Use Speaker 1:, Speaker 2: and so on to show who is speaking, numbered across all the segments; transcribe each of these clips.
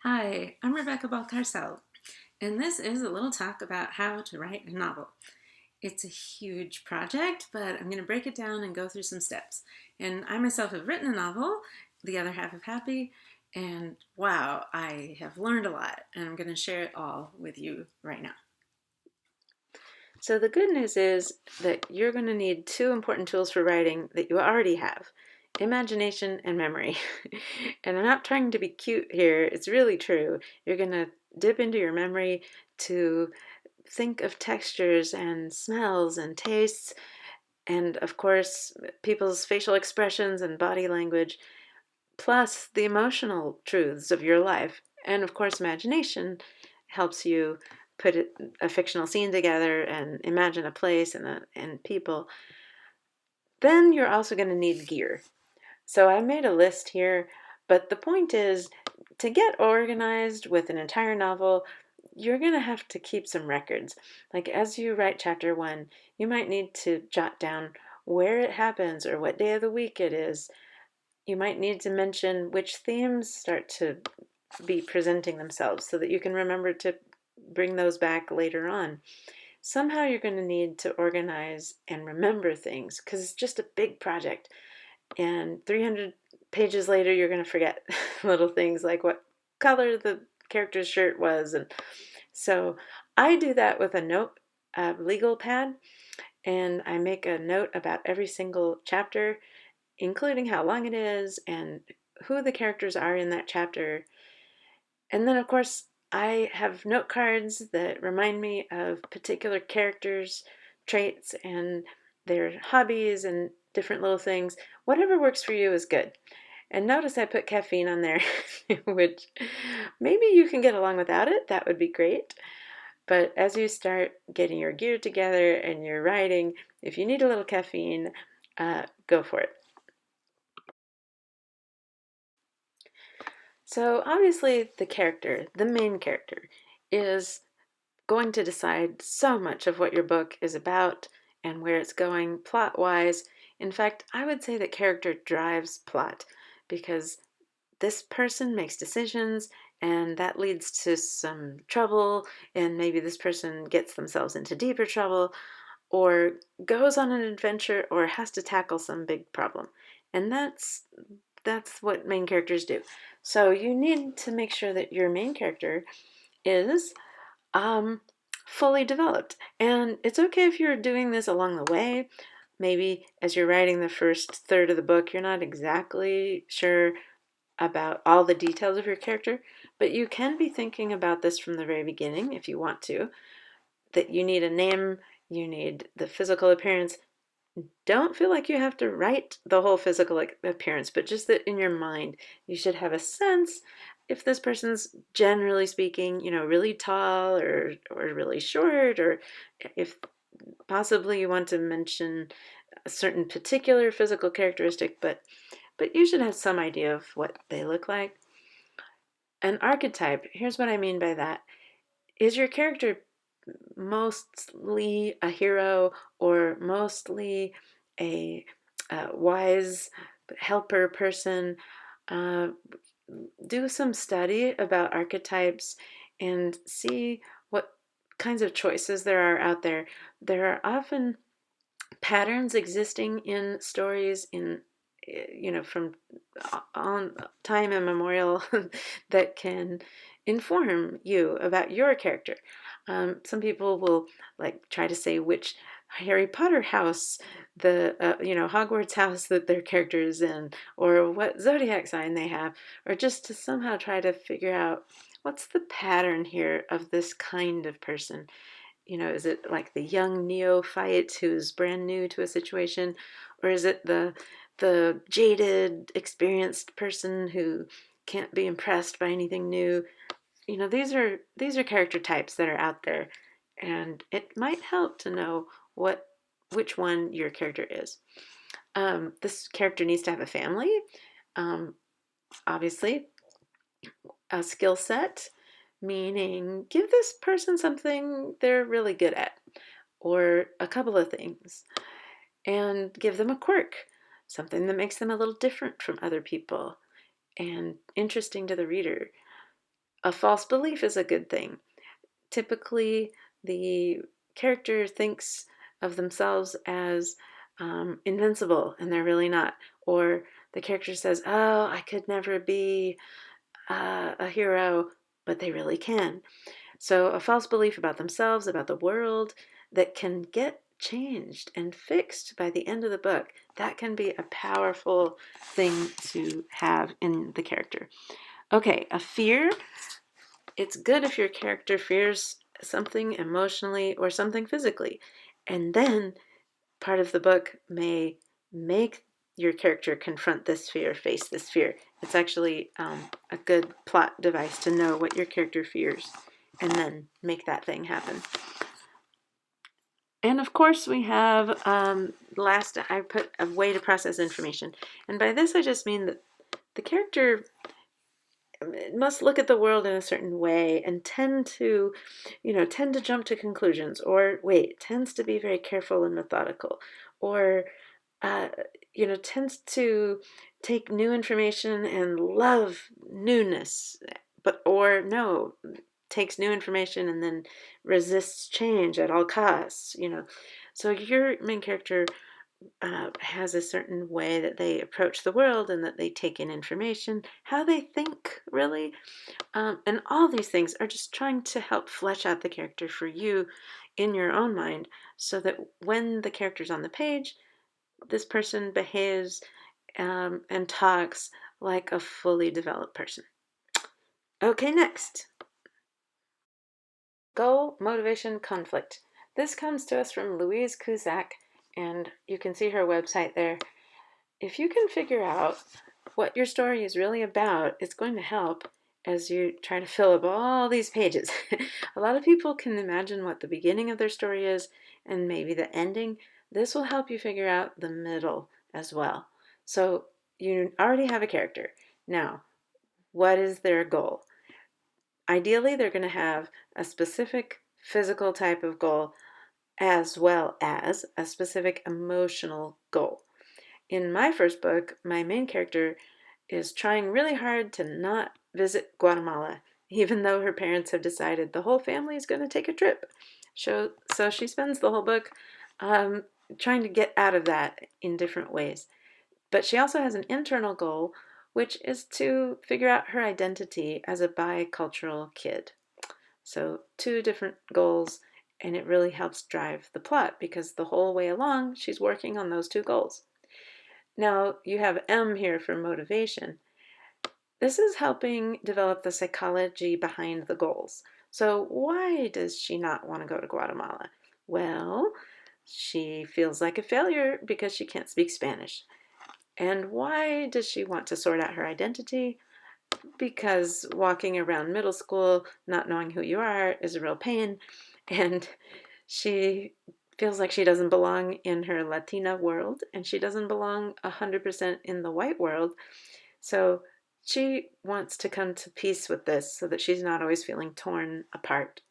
Speaker 1: Hi, I'm Rebecca Balcarcel, and this is a little talk about how to write a novel. It's a huge project, but I'm going to break it down and go through some steps. And I myself have written a novel, The Other Half of Happy, and wow, I have learned a lot, and I'm going to share it all with you right now. So the good news is that you're going to need two important tools for writing that you already have: imagination and memory. And I'm not trying to be cute here, it's really true. You're going to dip into your memory to think of textures and smells and tastes, and of course, people's facial expressions and body language, plus the emotional truths of your life. And of course, imagination helps you put a fictional scene together and imagine a place and people. Then you're also going to need gear. So I made a list here, but the point is to get organized with an entire novel, you're going to have to keep some records. Like as you write chapter one, you might need to jot down where it happens or what day of the week it is. You might need to mention which themes start to be presenting themselves so that you can remember to bring those back later on. Somehow you're going to need to organize and remember things because it's just a big project. And 300 pages later, you're going to forget little things like what color the character's shirt was. And so I do that with a legal pad, and I make a note about every single chapter, including how long it is and who the characters are in that chapter. And then, of course, I have note cards that remind me of particular characters' traits and their hobbies and different little things. Whatever works for you is good. And notice I put caffeine on there, which maybe you can get along without it. That would be great. But as you start getting your gear together and you're writing, if you need a little caffeine, go for it. So obviously the main character, is going to decide so much of what your book is about and where it's going plot wise. In fact, I would say that character drives plot because this person makes decisions and that leads to some trouble, and maybe this person gets themselves into deeper trouble or goes on an adventure or has to tackle some big problem. And that's what main characters do. So you need to make sure that your main character is um, fully developed. And it's okay if you're doing this along the way. Maybe as you're writing the first third of the book, you're not exactly sure about all the details of your character, but you can be thinking about this from the very beginning if you want to. That you need a name, you need the physical appearance. Don't feel like you have to write the whole physical appearance, but just that in your mind, you should have a sense if this person's generally speaking, really tall or really short, or if possibly you want to mention a certain particular physical characteristic, but you should have some idea of what they look like. An archetype, here's what I mean by that. Is your character mostly a hero or mostly a wise helper person? Uh, do some study about archetypes and see what kinds of choices there are out there. There are often patterns existing in stories from on time immemorial that can inform you about your character. Some people will like try to say which Harry Potter house, the Hogwarts house that their character is in, or what zodiac sign they have, or just to somehow try to figure out what's the pattern here of this kind of person. Is it like the young neophyte who's brand new to a situation, or is it the jaded, experienced person who can't be impressed by anything new? These are character types that are out there, and it might help to know which one your character is. This character needs to have a family, um, obviously, a skill set, meaning give this person something they're really good at, or a couple of things, and give them a quirk, something that makes them a little different from other people and interesting to the reader. A false belief is a good thing. Typically, the character thinks of themselves as invincible, and they're really not. Or the character says, oh, I could never be a hero, but they really can. So a false belief about themselves, about the world, that can get changed and fixed by the end of the book, that can be a powerful thing to have in the character. Okay, a fear. It's good if your character fears something emotionally or something physically. And then part of the book may make your character confront this fear, face this fear. It's actually a good plot device to know what your character fears and then make that thing happen. And of course we have, last, I put a way to process information. And by this I just mean that the character must look at the world in a certain way and tend to jump to conclusions, or tends to be very careful and methodical, or uh, tends to take new information and love newness, or no, takes new information and then resists change at all costs. So your main character has a certain way that they approach the world and that they take in information, how they think, really. And all these things are just trying to help flesh out the character for you in your own mind, so that when the character's on the page, this person behaves and talks like a fully developed person. Okay, next. Goal, motivation, conflict. This comes to us from Louise Cusack, and you can see her website there. If you can figure out what your story is really about, it's going to help as you try to fill up all these pages. A lot of people can imagine what the beginning of their story is and maybe the ending. This will help you figure out the middle as well. So you already have a character. Now, what is their goal? Ideally, they're going to have a specific physical type of goal as well as a specific emotional goal. In my first book, my main character is trying really hard to not visit Guatemala, even though her parents have decided the whole family is going to take a trip. So she spends the whole book trying to get out of that in different ways. But she also has an internal goal, which is to figure out her identity as a bicultural kid. So 2 different goals, and it really helps drive the plot because the whole way along she's working on those 2 goals. Now you have M here for motivation. This is helping develop the psychology behind the goals. So why does she not want to go to Guatemala? Well, she feels like a failure because she can't speak Spanish. And why does she want to sort out her identity? Because walking around middle school not knowing who you are is a real pain, and she feels like she doesn't belong in her Latina world, and she doesn't belong 100% in the white world. So she wants to come to peace with this so that she's not always feeling torn apart.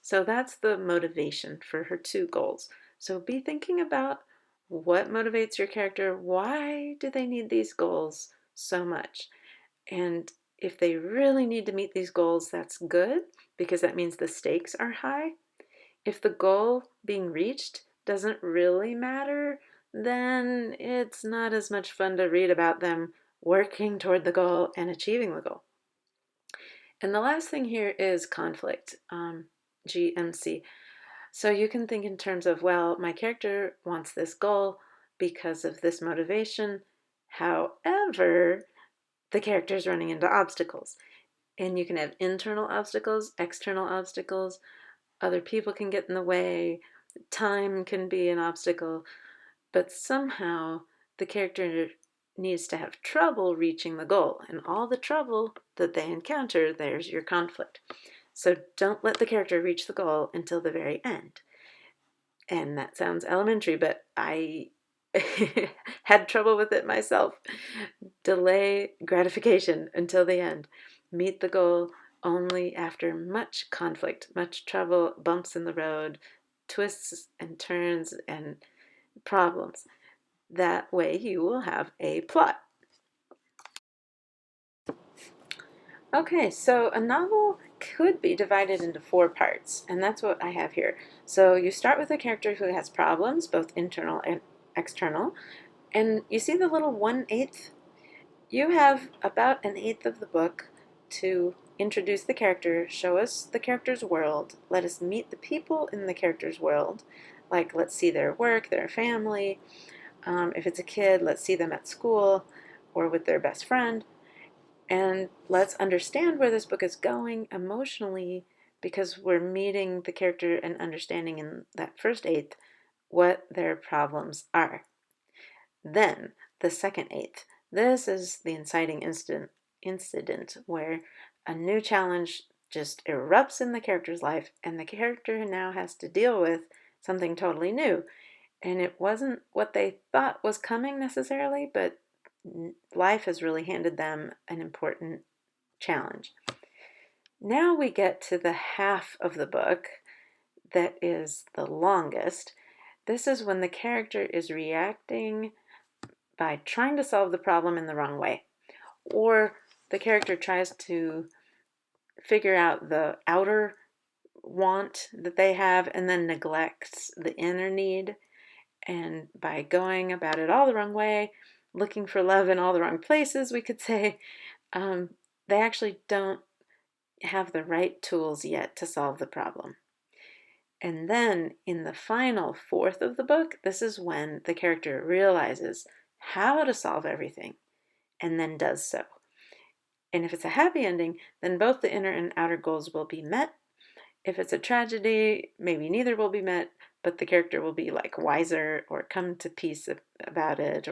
Speaker 1: So that's the motivation for her 2 goals. So be thinking about what motivates your character. Why do they need these goals so much? And if they really need to meet these goals, that's good, because that means the stakes are high. If the goal being reached doesn't really matter, then it's not as much fun to read about them working toward the goal and achieving the goal. And the last thing here is conflict, GMC. So you can think in terms of, well, my character wants this goal because of this motivation. However, the character is running into obstacles. And you can have internal obstacles, external obstacles, other people can get in the way, time can be an obstacle, but somehow the character needs to have trouble reaching the goal. And all the trouble that they encounter, there's your conflict. So don't let the character reach the goal until the very end. And that sounds elementary, but I had trouble with it myself. Delay gratification until the end. Meet the goal only after much conflict, much trouble, bumps in the road, twists and turns and problems. That way you will have a plot. Okay, so a novel could be divided into four parts, and that's what I have here. So you start with a character who has problems, both internal and external, and you see the little 1/8? You have about an eighth of the book to introduce the character, show us the character's world, let us meet the people in the character's world, like let's see their work, their family. If it's a kid, let's see them at school or with their best friend. And let's understand where this book is going emotionally because we're meeting the character and understanding in that first eighth what their problems are. Then, the second eighth. This is the inciting incident where a new challenge just erupts in the character's life, and the character now has to deal with something totally new. And it wasn't what they thought was coming necessarily, but life has really handed them an important challenge. Now we get to the half of the book that is the longest. This is when the character is reacting by trying to solve the problem in the wrong way, or the character tries to figure out the outer want that they have and then neglects the inner need. And by going about it all the wrong way, looking for love in all the wrong places, we could say, they actually don't have the right tools yet to solve the problem. And then in the final fourth of the book, this is when the character realizes how to solve everything and then does so. And if it's a happy ending, then both the inner and outer goals will be met. If it's a tragedy, maybe neither will be met, but the character will be like wiser or come to peace about it.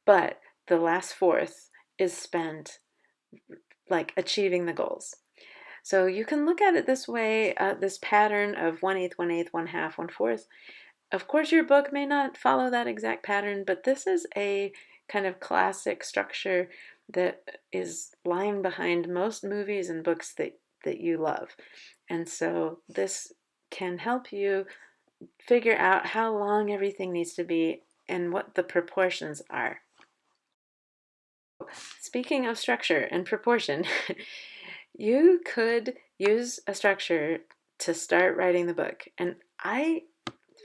Speaker 1: But the last fourth is spent like achieving the goals. So you can look at it this way, this pattern of 1/8, 1/8, 1/2, 1/4. Of course, your book may not follow that exact pattern, but this is a kind of classic structure that is lying behind most movies and books that you love. And so this can help you figure out how long everything needs to be and what the proportions are. Speaking of structure and proportion, you could use a structure to start writing the book. And I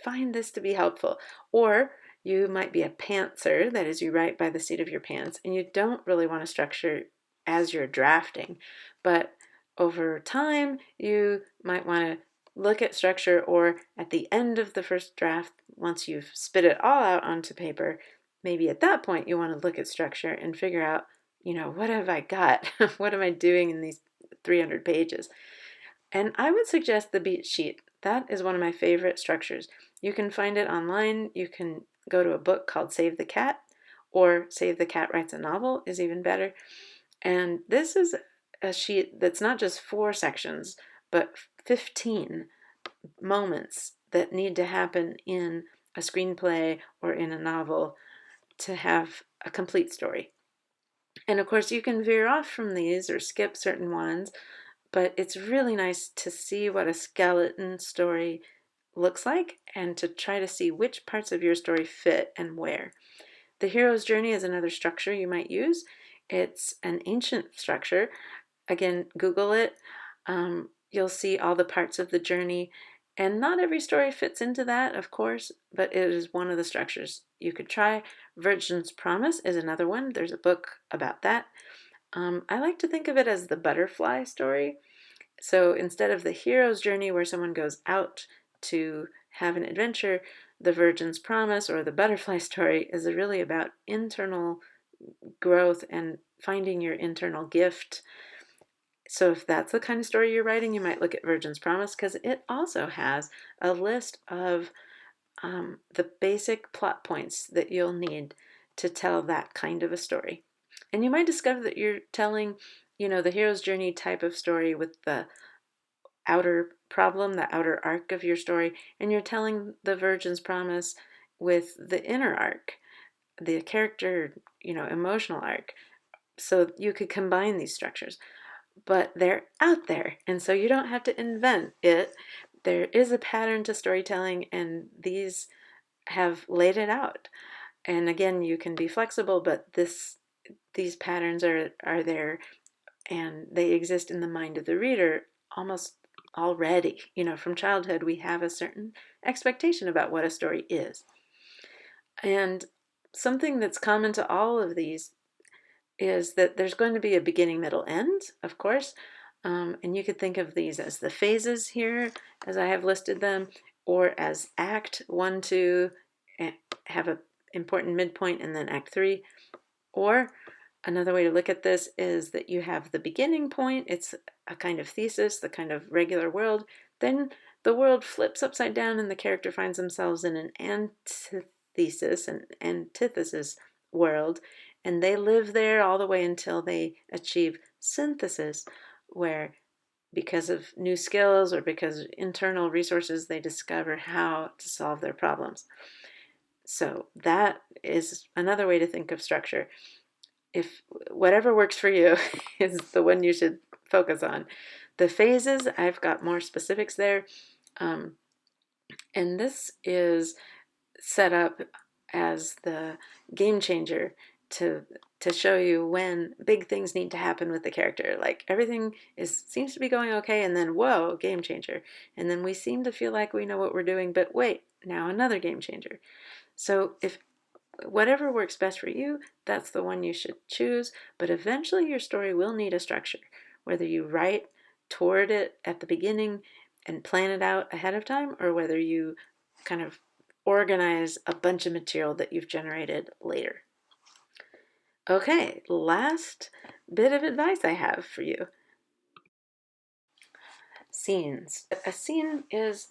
Speaker 1: find this to be helpful. Or you might be a pantser, that is, you write by the seat of your pants, and you don't really want to structure as you're drafting. But over time, you might want to look at structure, or at the end of the first draft, once you've spit it all out onto paper, maybe at that point you want to look at structure and figure out, what have I got? What am I doing in these 300 pages? And I would suggest the beat sheet. That is one of my favorite structures. You can find it online. You can go to a book called Save the Cat, or Save the Cat Writes a Novel is even better. And this is a sheet that's not just 4 sections, but 15 moments that need to happen in a screenplay or in a novel to have a complete story. And of course, you can veer off from these or skip certain ones, but it's really nice to see what a skeleton story looks like and to try to see which parts of your story fit and where. The hero's journey is another structure you might use. It's an ancient structure. Again, Google it. You'll see all the parts of the journey. And not every story fits into that, of course, but it is one of the structures you could try. Virgin's Promise is another one. There's a book about that. I like to think of it as the butterfly story. So instead of the hero's journey where someone goes out to have an adventure, the Virgin's Promise or the butterfly story is really about internal growth and finding your internal gift. So if that's the kind of story you're writing, you might look at Virgin's Promise because it also has a list of the basic plot points that you'll need to tell that kind of a story. And you might discover that you're telling, the hero's journey type of story with the outer problem, the outer arc of your story, and you're telling the Virgin's Promise with the inner arc, the character, emotional arc. So you could combine these structures, but they're out there, and so you don't have to invent it. There is a pattern to storytelling, and these have laid it out. And again, you can be flexible, but these patterns are there and they exist in the mind of the reader almost already. From childhood, we have a certain expectation about what a story is. And something that's common to all of these is that there's going to be a beginning, middle, end, of course. And you could think of these as the phases here, as I have listed them, or as act 1, 2, have an important midpoint, and then act 3. Or another way to look at this is that you have the beginning point. It's a kind of thesis, the kind of regular world. Then the world flips upside down and the character finds themselves in an antithesis, an antithesis world, and they live there all the way until they achieve synthesis, where because of new skills or because of internal resources, they discover how to solve their problems. So that is another way to think of structure. If whatever works for you is the one you should focus on. The phases, I've got more specifics there. And this is set up as the game changer to show you when big things need to happen with the character. Like everything seems to be going okay, and then whoa, game changer. And then we seem to feel like we know what we're doing, but wait, now another game changer. So if whatever works best for you, that's the one you should choose. But eventually your story will need a structure, whether you write toward it at the beginning and plan it out ahead of time, or whether you kind of organize a bunch of material that you've generated later. Okay, last bit of advice I have for you. Scenes. A scene is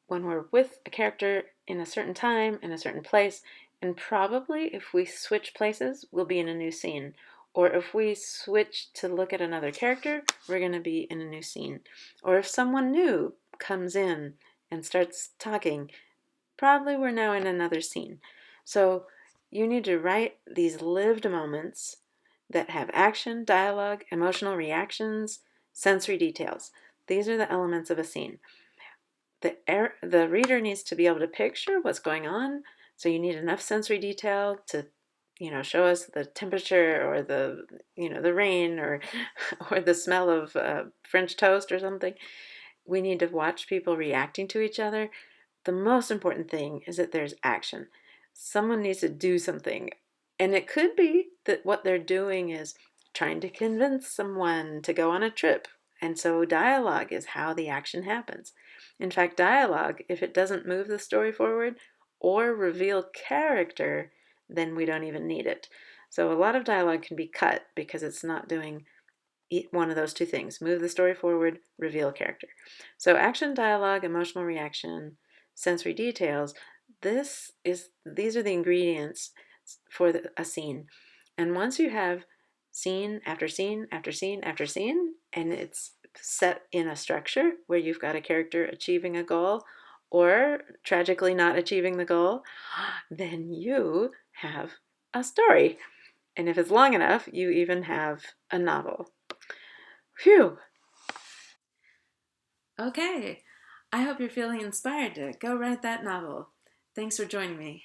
Speaker 1: when we're with a character in a certain time, in a certain place, and probably if we switch places, we'll be in a new scene. Or if we switch to look at another character, we're going to be in a new scene. Or if someone new comes in and starts talking, probably we're now in another scene. So you need to write these lived moments that have action, dialogue, emotional reactions, sensory details. These are the elements of a scene. The reader needs to be able to picture what's going on, so you need enough sensory detail to show us the temperature or the rain or the smell of French toast or something. We need to watch people reacting to each other. The most important thing is that there's action. Someone needs to do something, and it could be that what they're doing is trying to convince someone to go on a trip, and so dialogue is how the action happens. In fact, dialogue, if it doesn't move the story forward or reveal character, then we don't even need it. So a lot of dialogue can be cut because it's not doing one of those two things: move the story forward, reveal character. So action, dialogue, emotional reaction, sensory details, these are the ingredients for a scene. And once you have scene after scene after scene after scene, and it's set in a structure where you've got a character achieving a goal or tragically not achieving the goal, then you have a story. And if it's long enough, you even have a novel. Phew! Okay, I hope you're feeling inspired to go write that novel. Thanks for joining me.